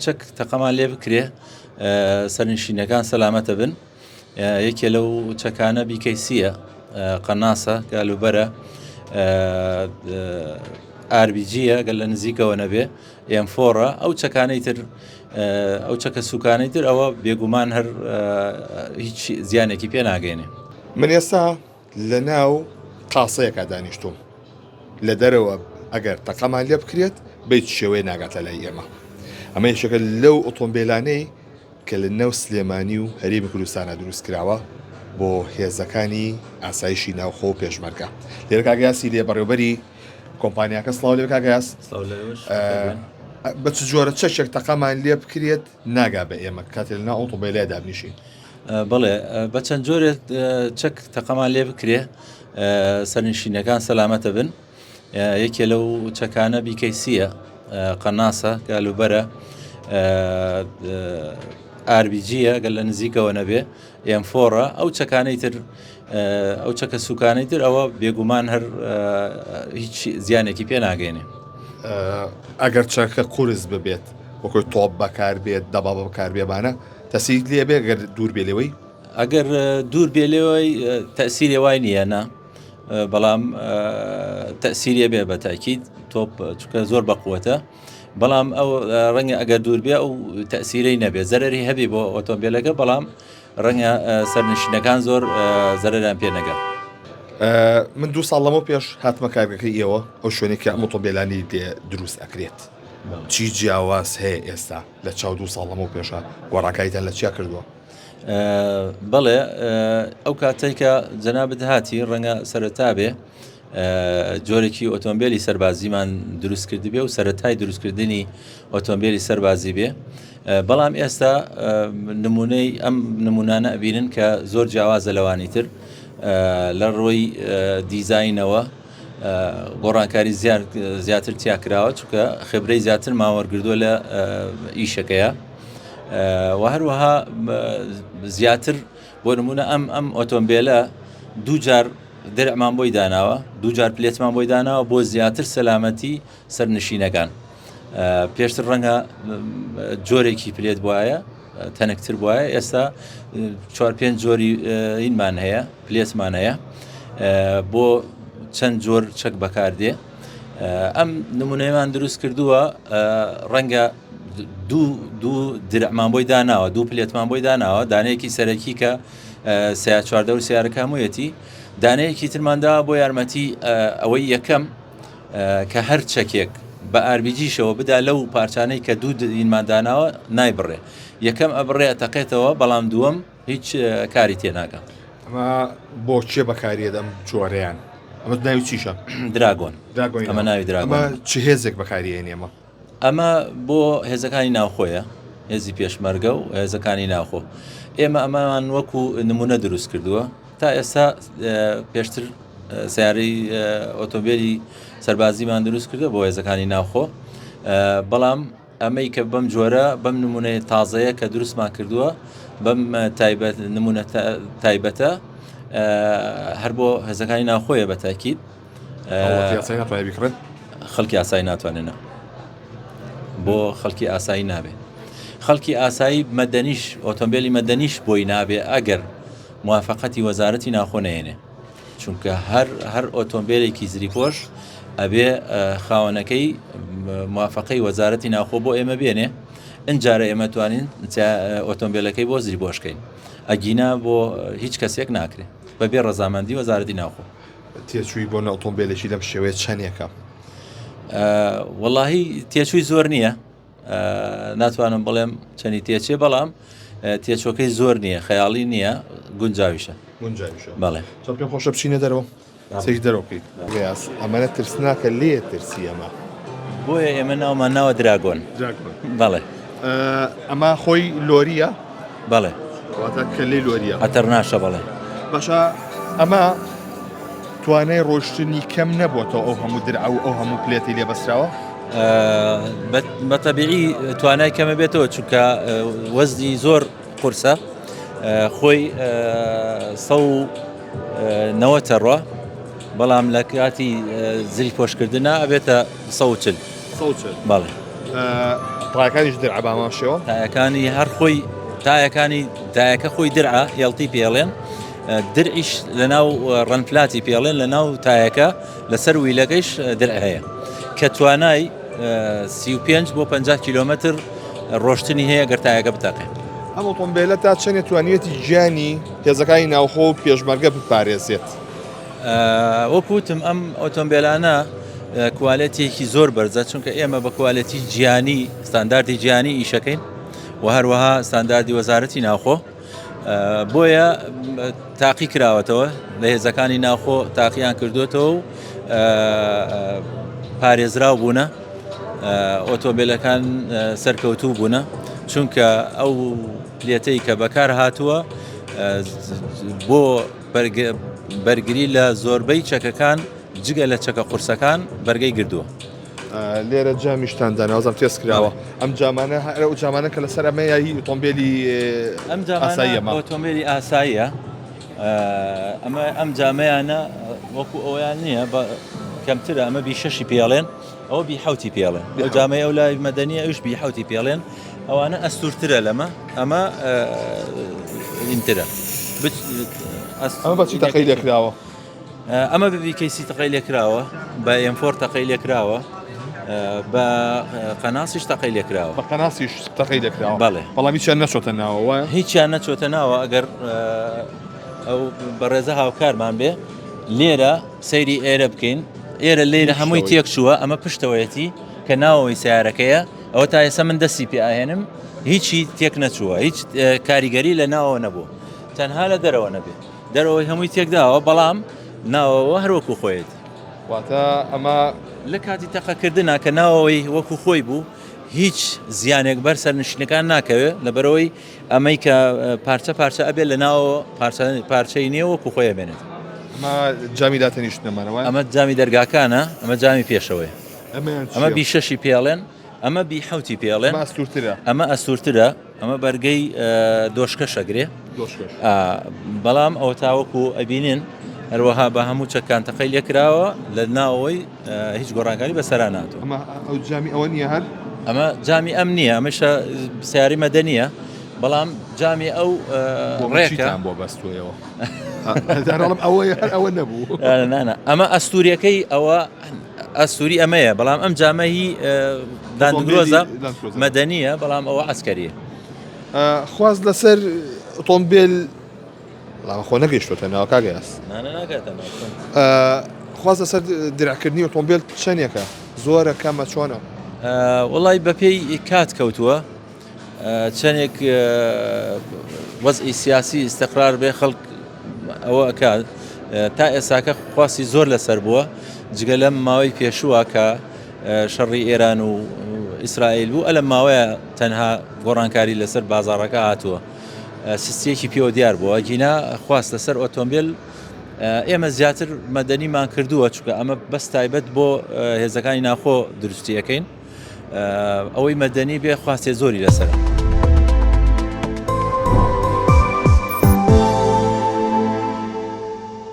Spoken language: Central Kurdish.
چەک تەقەمان لێ بکرێ سەرنشینەکان سەلامەتە بن. یەکێ لەو چەکانە بیکەیسیە قەناسە گالوبەرە ئاربیجیە گەل لە نزیکەوە نەبێ ئێمفۆڕە ئەو چەکانەی تر ئەو چەکە سوکانەی تر ئەوە بێگومان هەر هیچ زیانێکی پێ ناگەێنێ. من ئێستا لە ناو قاسەیەکە دانیشتوم لە دەرەوە ئەگەر تەقەمان لێ بکرێت بیت شێوەیە ناگاتە لای ئێمە. ئەمە یەکێکە لەو ئۆتۆمبیلانەی کە لە نێو سلێمانی و هەرێمی کوردستانە دروست کراوە بۆ هێزەکانی ئاسایشی ناوخۆ و پێشمەرگە. لێرە کاگەیاسی لێ بەڕێوەبەری کۆمپانیاکە سڵاو لێ کاگەیاس بە چ جۆرە چەشێک تەقەمان لێ بکرێت ناگا بە ئێمە کاتێ لە ناو ئۆتۆمبیلای دابنیشین. بەڵێ بە چەند جۆرێک چەک تەقەمان لێ بکرێ سەرنشینەکان سەلامەتە بن. یەکێ لەو چەکانە بیکەیسیە قەناسە گالوبەرە ئاربیجیە گەل لە نزیکەوە نەبێ ئێمفۆڕە ئەو چەکانەی تر ئەو چەکە سوکانەی تر ئەوە بێگومان هەر هیچ زیانێکی پێ ناگەێنێ. ئەگەر چەکە قورس ببێت وەکوی تۆپ بەکار بێت دەبا بەکار بێبانە تەسیری لێ بێ گەر دوور بێ لێوەی ئەگەر دوور بێ لێوەی تەسیری وای نییە نا بەڵام تەسیریە بێ بە تاکید تۆپ چکە زۆر بەقووەتە بەڵام ئەو ڕەنگە ئەگەر دوور بێ ئەو تەسیرەی نەبێ زەرەری هەبێ بۆ ئۆتۆمبیلەکە بەڵام ڕەنگە سەرنشینەکان زۆر زەرەریان پێ نەگەن. من 2 ساڵ لەمە پێش هاتمە کارگەکەی ئێوە ئەو شوێنێکی ئەم ئۆتۆمبیلانی لێ دروست ئەکرێت چی جیاواز هەیە ئێستا لە چاو 2 ساڵ لەمە پێشە گۆڕاکایتان لە چیا کردووە؟ بەڵێ ئەو کاتێککە جەنابەت هاتی ڕەنگە سەرەتا بێ جۆرێکی ئۆتۆمبیلی سەربازیمان دروست کردی بێ و سەرەتای دروستکردنی ئۆتۆمبیلی سەربازی بێ بەڵام ئێستا نمونەی ئەم نمونانە ئەبینن کە زۆر جیاوازە لەوانی تر لە ڕۆی دیزاینەوە گۆڕانکاری زیاتر تیا کراوە چونکە خبرەی زیاتر ماوەرگردووە لە ئیشەکەیە و هەروەها زیاتر بۆ نمونە ئەم ئۆتۆمبیلە دوو جار دەرەمان بۆی داناوە دوو جار پلێتمان بۆی داناوە بۆ زیاتر سەلامەتی سەرنشینەکان. پێشتر ڕەنگە جۆرێکی پلێت وایە تەنەکتر وایە ئێستا 4-5 جۆری ئینمان هەیە پلێتمان هەیە بۆ چەند جۆر چەک بەکاردێ. ئەم نمونەیەمان دروست کردووە ڕەنگە دوو درەمان بۆی داناوە دوو پلێتمان بۆی داناوە دانەیەکی سەرەکی کە سیا چواردە و سیارەکە هەموویەتی دانەیەکی ترماندا بۆ یارمەتی ئەوەی یەکەم کە هەر چەکێک بە ئاربیجیشەوە بدا لەو پارچانەی کە دوو ئینمانداناوە نایبڕێ یەکەم ئەبڕێ تەقێتەوە بەڵام دووەم هیچ کاری تێناکەم. ئەمە بۆ چێ بەکاریە دەم جۆرەیان ئەمە ناوی چیشە؟ دراگۆن. ئەمە ناوی دراگۆن. ئەمە چ هێزێک بەکاریێن ئێمە؟ ئەمە بۆ هێزەکانی ناوخۆیە هێزی پێشمەرگە و هێزەکانی ناوخۆ. ئێمە ئەمەمان وەکو نمونە دروست کردووە تا ئێستا پێشتر سیارەی ئۆتۆمبیلی سەربازیمان دروست کردو بۆ هێزەکانی ناوخۆ بەڵام ئەمەی کە بەم جۆرە بەم نمونەی تازەیە کە دروستمان کردووە بەم نمونە تایبەتە هەر بۆ هێزەکانی ناوخۆیە بە تاکید خەڵکی ئاسایی ناتوانێنە بۆ خەڵکی ئاسایی نابێ خەڵکی ئاسایی مەدەنیش ئۆتۆمبیلی مەدەنیش بۆی نابێ ئەگەر موافقەتی وەزارەتی ناوخۆ نەهێنێ چونکە هەر ئۆتۆمبیلێکی زریپۆش ئەبێ خاوەنەکەی موافقەی وەزارەتی ناوخۆ بۆ ئێمە بێنێ ئەنجارە ئێمە توانین ئۆتۆمبیلەکەی بۆ زریپۆشکەین ئەگینا بۆ هیچ کەسێک ناکرێ بەبێ ڕەزامەندی وەزارەتی ناوخۆ. تێچووی بۆ ئۆتۆمبیلێکی لەم شێوەیە چەندێکە؟ وەڵاهی تێچووی زۆر نییە ناتوانم بڵێم چەندی تێچێ بەڵام تێچۆکەی زۆر نییە خەیاڵی نییە گونجاویشە بەڵێ پێم خۆشە بچینە دەرەوە سێک دەرەوەکەیت گەیاس ئەمەە ترسناکە لێ ترسی ئەمە بۆیە ئێمە ناومان ناوە دراگۆن. بەڵێ ئەمە خۆی لۆریە؟ بەڵێ واتە کە لێ لۆریە ئەتەرناشە. بەڵێ باشە ئەمە توانای ڕۆشتنی کەم نەبووەوە ئەو هەموو درع و ئەو هەموو پلێتی لێ بەستراوە؟ بەتەبیعی توانای کەمە بێتەوە چونکە وەزنی زۆر قورسە خۆی 190 ڕۆ بەڵام لە کاتی زری پۆشکردنە ئەبێتە 140. بەڵێ ڕاکانیش درع باماشەوە تایەکانی هەر خۆی تایەکانی تایەکە خۆی درعە هێڵتی پێڵێن درعیش لە ناو ڕەنفلاتی پێڵێن لە ناو تایەکە لەسەر ویلەکەیش درع هەیە کە توانای 35 بۆ 50 کیلومتر ڕۆشتنی هەیە گەر تایەکە بتەقێ. ئەم ئۆتۆمبیلە تا چەندێ توانیەتی گیانی هێزەکانی ناوخۆ و پێشمەرگە بپارێزێت. وەکوتم ئەم ئۆتۆمبیلانە کوالەتێکی زۆر بەرزە چونکە ئێمە بە کوالەتی گیانی ستانداردی گیانی ئیشەکەین و هەروەها ستانداردی وەزارەتی ناوخۆ بۆیە تاقی کراوەتەوە لە هێزەکانی ناوخۆ تاقییان کردوێتەوە و پارێزراو بوونە ئۆتۆمبیلەکان سەرکەوتوو بوونە چونکە ئەو پلێتەی کە بەکار هاتووە بۆ بەرگری لە زۆربەی چەکەکان جگە لە چەکە قورسەکان بەرگەی گردووە. لێرە جامیشتاندا نازم تێز کراوە ئەم جامانە ئەو جامانە کە لەسەر ئەمە یایی ئۆتۆمبیلی ئەم جامانە ئۆتۆمبیلی ئاساییە ئەم جامەیانە وەکو ئەویان نییە کەمترە ئەمە بیشەشی پێڵێن ئەوە بیحوتی پێڵێن ئەو جامەیە ئەو لای مەدەنیە ئەوش بیحوتی پێڵێن ئەوانە ئەستورترە لەمە ئەمە ئینترە ئەمە بەچی تەقەی لێکراوە ئەمە ببیکەیسی تەقەی لێکراوە بە ئەم4 تەقەی لێکراوە بە قەناسیش تەقەی لێکراوە بە قەناسیش تەقەی لێکراوە بەڵێ بەڵام هیچیان نەچۆتە ناوە هیچیان نەچۆتە ناوە ئەگەر ئەو بەڕێزە هاوکارمان بێ لێرە سەیری ئێرە بکەین ئێرە لێرە هەمووی تێک چووە ئەمە پشتەوەیەتی کە ناوەوەی سیارەکەیە ئەوە تا ئێستا من دەستی پێ ئاهێنم هیچی تێک نەچووە هیچ کاریگەری لە ناوەوە نەبوو تەنها لە دەرەوە نەبێت دەرەوەی هەمووی تێکداوە بەڵام ناوەوە هەروەکو خۆیت واتە ئەمە لە کاتی تەقەکردنا کە ناوەوەی وەکو خۆی بوو هیچ زیانێک بەر سەرنشینەکان ناکەوێت لەبەرەوەی ئەمەی کە پارچە پارچە ئەبێت لە ناوە پارچەی نییە وەکو خۆی بێنێت ئەمە جامی داتەنیشتنەمانەوە ئەمە جامی دەرگاکانە ئەمە جامی پێشەوەی ئەمە بیشەشی پێڵێن ئەمە بیحوتی پێڵێن ئەمە ئەسوورترە ئەمە بەرگەی دۆشکە شەگرێ بەڵام ئەوە تاوەکو ئەبینین هەروەها بە هەموو چەکان تەقەی لێکراوە لە ناوەوەی هیچ گۆڕانکاری بەسەرا ناتوە ئەو جامی ئەوە نییە هەر ئەمە جامی ئەم نییە ئەمەشە سیاری مەدەنیە بەڵام جامی ئەو ڕێکتان بۆ بەستویەوە ئەوە نەبوو ئەمە ئەستوریەکەی ئەوە ئەستوری ئەمەیە بەڵام ئەم جامەهی دانگرۆزە مەدەنیە بەڵام ئەوە ئەسکەریە خواز لەسەر ئۆتۆمبیل خۆ نەگەیشتوتە ناوە کاگەیاس خواز لەسەر درعکردنی ئۆتۆمبیل چەندێکە زۆرە کەمە چۆنە وڵی بەپێی کات کەوتووە چەندێک وەزئی سیاسی ئیستقرار بێ خەڵک ئەوە ئەکات تا ئێساکە خواسی زۆر لەسەر بووە جگە لەم ماوەی پێشووە کە شەڕی ئێران و ئیسرائیل بوو ئەلە ماوەیە تەنها گۆڕانکاری لەسەر بازاڕەکە هاتووە سیستەیەکی پێوە دیار بووە گینا خواست لەسەر ئۆتۆمبیل ئێمە زیاتر مەدەنیمان کردووە چونکە ئەمە بەس تایبەت بۆ هێزەکانی ناخۆ دروستیەکەین ئەوەی مەدەنی بێ خواستێ زۆری لەسەر